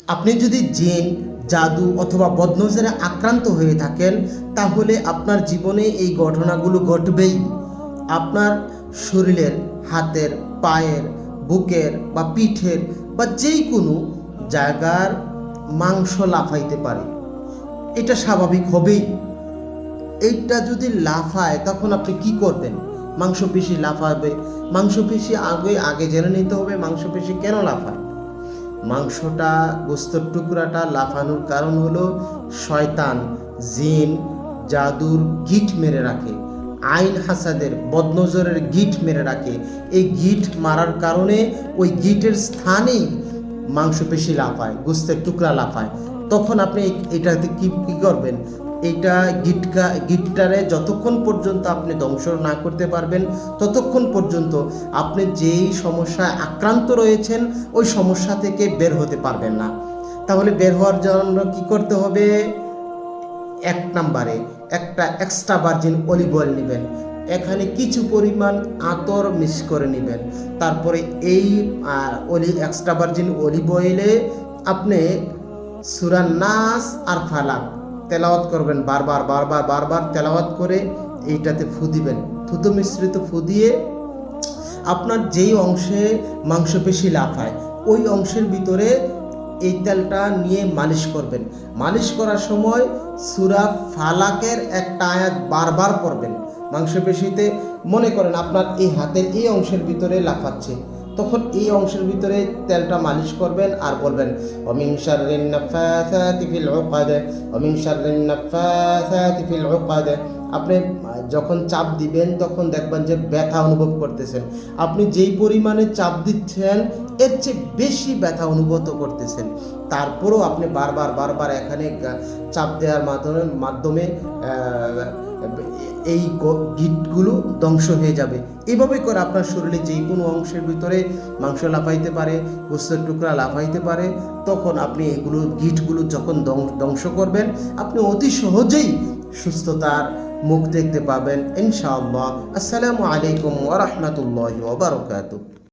আপনি যদি জিন, জাদু অথবা বদনজরে আক্রান্ত হয়ে থাকেন, তাহলে আপনার জীবনে এই ঘটনাগুলো ঘটবেই। আপনার শরীরের, হাতের, পায়ের, বুকের বা পিঠের বা যেই কোনো জায়গার মাংস লাফাইতে পারে, এটা স্বাভাবিক হবেই। এইটা যদি লাফায় তখন আপনি কি করবেন? মাংসপেশি লাফাবে। মাংসপেশি আগে জেনে নিতে হবে মাংসপেশি কেন লাফায়। মাংসটা, গোস্তের টুকরাটা লাফানোর কারণ হলো শয়তান, জিন, জাদুর গিট মেরে রাখে, আইন হাসাদের, বদনজরের গিট মেরে রাখে। এই গিট মারার কারণে ওই গিটের স্থানেই মাংসপেশি লাফায়, গোস্তের টুকরা লাফায়। তখন আপনি এটাতে কি করবেন? এইটা গিটটারে যতক্ষণ পর্যন্ত আপনি ধ্বংস না করতে পারবেন, ততক্ষণ পর্যন্ত আপনি যেই সমস্যায় আক্রান্ত রয়েছেন ওই সমস্যা থেকে বের হতে পারবেন না। তাহলে বের হওয়ার জন্য কি করতে হবে? 1 নম্বরে একটা এক্সট্রা ভার্জিন অলিভ অয়েল নেবেন, এখানে কিছু পরিমাণ আতর মিক্স করে নেবেন। তারপরে এই এক্সট্রা ভার্জিন অলিভ অয়েলে আপনি সূরা নাস আর ফালাক তেলাওয়াত করবেন, বারবার তেলাওয়াত করে এইটাতে ফু দিবেন। থুতু মিশ্রিত ফু দিয়ে আপনার যেই অংশে মাংসপেশি লাফায় ওই অংশের ভিতরে এই তেলটা নিয়ে মালিশ করবেন। মালিশ করার সময় সূরা ফালাকের একটা আয়াত বারবার পড়বেন মাংসপেশিতে। মনে করেন আপনার এই হাতের এই অংশের ভিতরে লাফাচ্ছে, তখন এই অংশের ভিতরে তেলটা মালিশ করবেন আর বলবেন ওমিন শাররিন নাফাসাতি ফিল উকাদ, ওমিন শাররিন নাফাসাতি ফিল উকাদ। আপনি যখন চাপ দিবেন তখন দেখবেন যে ব্যথা অনুভব করতেছেন। আপনি যেই পরিমাণে চাপ দিচ্ছেন এর চেয়ে বেশি ব্যথা অনুভূত করতেছেন। তারপরেও আপনি বারবার এখানে চাপ দেওয়ার মাধ্যমে এই গিটগুলো ধ্বংস হয়ে যাবে। এভাবে করে আপনার শরীরে যে কোনো অংশের ভিতরে মাংস লাফাইতে পারে, গোস্তের টুকরা লাফাইতে পারে, তখন আপনি এগুলো গিটগুলো যখন ধ্বংস করবেন, আপনি অতি সহজেই সুস্থতার মুখ দেখতে পাবেন ইনশাআল্লাহ। আসসালামু আলাইকুম ওয়া রাহমাতুল্লাহি ওয়া বারাকাতুহু।